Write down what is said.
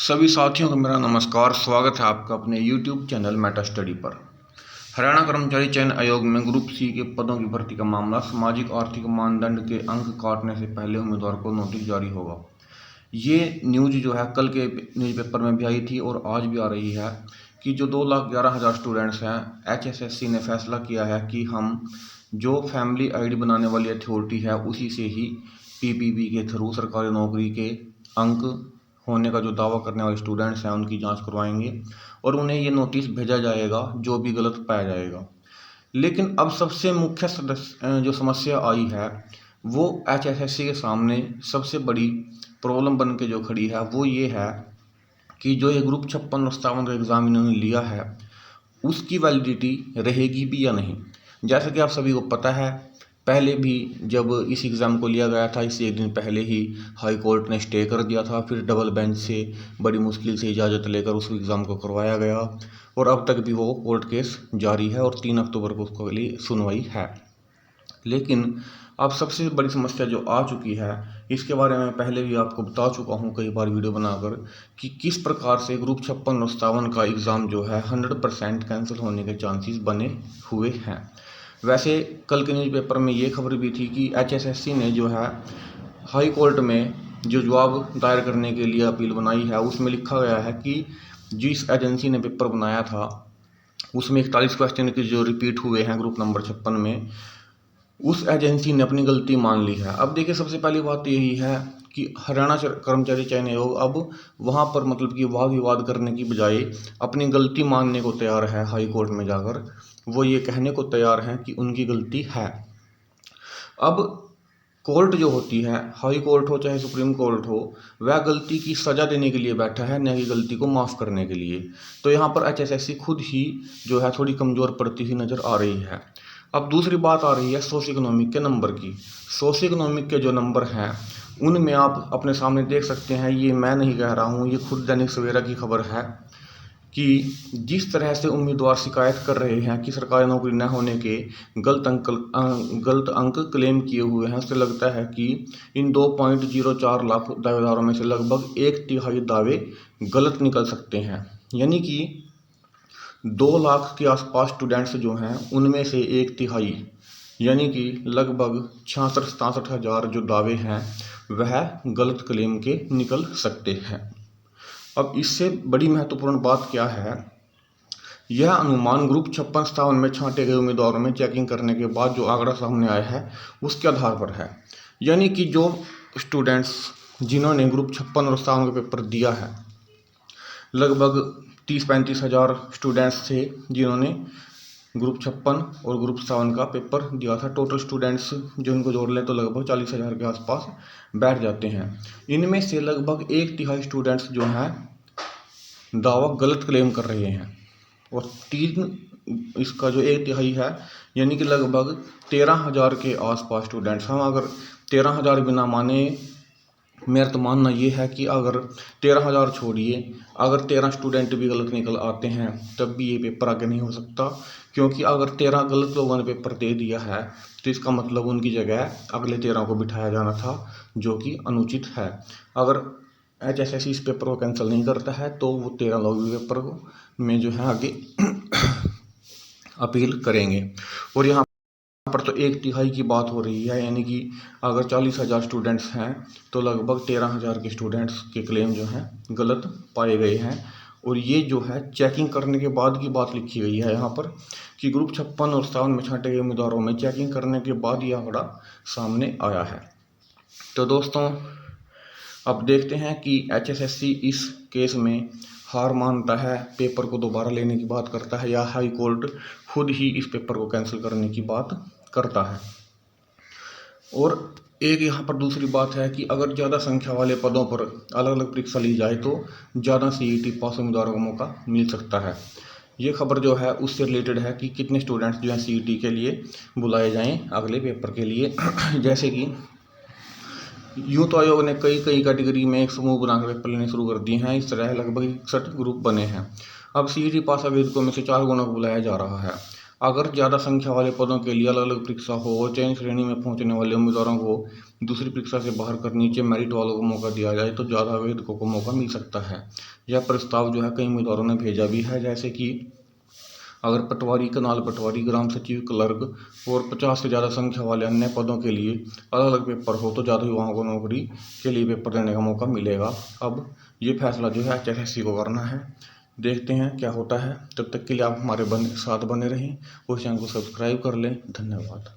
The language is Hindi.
सभी साथियों को मेरा नमस्कार। स्वागत है आपका अपने YouTube चैनल मेटा स्टडी पर। हरियाणा कर्मचारी चयन आयोग में ग्रुप सी के पदों की भर्ती का मामला, सामाजिक आर्थिक मानदंड के अंक काटने से पहले उम्मीदवार को नोटिस जारी होगा। ये न्यूज जो है कल के न्यूज़पेपर में भी आई थी और आज भी आ रही है कि जो 2,11,000 स्टूडेंट्स हैं, HSSC ने फैसला किया है कि हम जो फैमिली आईडी बनाने वाली अथॉरिटी है उसी से ही PPP के थ्रू सरकारी नौकरी के अंक होने का जो दावा करने वाले स्टूडेंट्स हैं उनकी जांच करवाएंगे और उन्हें ये नोटिस भेजा जाएगा जो भी गलत पाया जाएगा। लेकिन अब सबसे मुख्य जो समस्या आई है वो HSSC के सामने सबसे बड़ी प्रॉब्लम बन के जो खड़ी है वो ये है कि जो ये ग्रुप 56 और 57 का एग्ज़ाम इन्होंने लिया है उसकी वैलिडिटी रहेगी भी या नहीं। जैसा कि आप सभी को पता है, पहले भी जब इस एग्ज़ाम को लिया गया था इससे एक दिन पहले ही हाई कोर्ट ने स्टे कर दिया था, फिर डबल बेंच से बड़ी मुश्किल से इजाज़त लेकर उस एग्ज़ाम को करवाया गया और अब तक भी वो कोर्ट केस जारी है और 3 अक्टूबर को उसके लिए सुनवाई है। लेकिन अब सबसे बड़ी समस्या जो आ चुकी है इसके बारे में पहले भी आपको बता चुका हूँ कई बार वीडियो बनाकर कि किस प्रकार से ग्रुप 56 और 57 का एग्ज़ाम जो है 100% कैंसिल होने के चांसेस बने हुए हैं। वैसे कल के न्यूज़पेपर में ये खबर भी थी कि HSSC ने जो है हाई कोर्ट में जो जवाब दायर करने के लिए अपील बनाई है उसमें लिखा गया है कि जिस एजेंसी ने पेपर बनाया था उसमें 41 क्वेश्चन के जो रिपीट हुए हैं ग्रुप नंबर 56 में, उस एजेंसी ने अपनी गलती मान ली है। अब देखिए, सबसे पहली बात यही है कि हरियाणा कर्मचारी चयन आयोग अब वहाँ पर मतलब कि वाद विवाद करने की बजाय अपनी गलती मानने को तैयार है। हाई कोर्ट में जाकर वो ये कहने को तैयार हैं कि उनकी गलती है। अब कोर्ट जो होती है, हाई कोर्ट हो चाहे सुप्रीम कोर्ट हो, वह गलती की सज़ा देने के लिए बैठा है, न कि गलती को माफ़ करने के लिए। तो यहाँ पर HSSC खुद ही जो है थोड़ी कमज़ोर पड़ती हुई नज़र आ रही है। अब दूसरी बात आ रही है सोशियो इकोनॉमिक के नंबर की। सोशियो इकोनॉमिक के जो नंबर हैं उनमें आप अपने सामने देख सकते हैं, ये मैं नहीं कह रहा हूँ, ये खुद दैनिक सवेरा की खबर है कि जिस तरह से उम्मीदवार शिकायत कर रहे हैं कि सरकारी नौकरी न होने के गलत अंक क्लेम किए हुए हैं, उससे लगता है कि इन 2.04 लाख दावेदारों में से लगभग 1/3 दावे गलत निकल सकते हैं। यानी कि 2 लाख के आसपास स्टूडेंट्स जो हैं उनमें से 1/3 यानी कि लगभग 66-67 हज़ार जो दावे हैं वह गलत क्लेम के निकल सकते हैं। अब इससे बड़ी महत्वपूर्ण बात क्या है, यह अनुमान ग्रुप 56-57 में छांटे गए उम्मीदवारों में चेकिंग करने के बाद जो आंकड़ा सामने आया है उसके आधार पर है। यानी कि जो स्टूडेंट्स जिन्होंने ग्रुप 56 और 57 का पेपर दिया है, लगभग 30-35 हज़ार स्टूडेंट्स थे जिन्होंने ग्रुप 56 और ग्रुप 57 का पेपर दिया था। टोटल स्टूडेंट्स जो इनको जोड़ लें तो लगभग 40 हज़ार के आसपास बैठ जाते हैं। इनमें से लगभग 1/3 स्टूडेंट्स जो हैं दावा गलत क्लेम कर रहे हैं और इसका जो 1/3 है यानी कि लगभग 13,000 के आसपास स्टूडेंट्स। हम अगर 13,000 बिना माने, मेरा तो मानना ये है कि अगर 13,000 छोड़िए, अगर 13 स्टूडेंट भी गलत निकल आते हैं तब भी ये पेपर आगे नहीं हो सकता, क्योंकि अगर 13 गलत लोगों ने पेपर दे दिया है तो इसका मतलब उनकी जगह अगले 13 को बिठाया जाना था, जो कि अनुचित है। अगर HSSC इस पेपर को कैंसिल नहीं करता है तो वो 13 लोग भी पेपर में जो है आगे अपील करेंगे। और यहाँ पर तो 1/3 की बात हो रही है, यानी कि अगर 40,000 स्टूडेंट्स हैं तो लगभग 13,000 के स्टूडेंट्स के क्लेम जो हैं गलत पाए गए हैं। और ये जो है चेकिंग करने के बाद की बात लिखी गई है यहाँ पर कि ग्रुप 56 और 57 में छांटे गए उम्मीदवारों में चेकिंग करने के बाद ये आंकड़ा सामने आया है। तो दोस्तों, अब देखते हैं कि HSSC इस केस में हार मानता है, पेपर को दोबारा लेने की बात करता है, या हाई कोर्ट खुद ही इस पेपर को कैंसिल करने की बात करता है। और एक यहाँ पर दूसरी बात है कि अगर ज़्यादा संख्या वाले पदों पर अलग अलग परीक्षा ली जाए तो ज़्यादा CET पास उम्मीदवारों को मौका मिल सकता है। ये खबर जो है उससे रिलेटेड है कि कितने स्टूडेंट्स जो हैं CET के लिए बुलाए जाएँ अगले पेपर के लिए। जैसे कि यूँ तो आयोग ने कई कैटेगरी में एक समूह बनाकर पेपर लेने शुरू कर दिए हैं। इस तरह लगभग 61 ग्रुप बने हैं। अब CET पास आवेदकों में से 4 गुणों को बुलाया जा रहा है। अगर ज़्यादा संख्या वाले पदों के लिए अलग अलग परीक्षा हो और चयन श्रेणी में पहुंचने वाले उम्मीदवारों को दूसरी परीक्षा से बाहर कर नीचे मेरिट वालों को मौका दिया जाए तो ज़्यादा आवेदकों को मौका मिल सकता है। यह प्रस्ताव जो है कई उम्मीदवारों ने भेजा भी है, जैसे कि अगर पटवारी, कनाल पटवारी, ग्राम सचिव, क्लर्क और 50 से ज़्यादा संख्या वाले अन्य पदों के लिए अलग अलग पेपर हो तो ज़्यादा युवाओं को नौकरी के लिए पेपर देने का मौका मिलेगा। अब ये फैसला जो है HSSC को करना है। देखते हैं क्या होता है। तब तक के लिए आप हमारे साथ बने रहें और चैनल को सब्सक्राइब कर लें। धन्यवाद।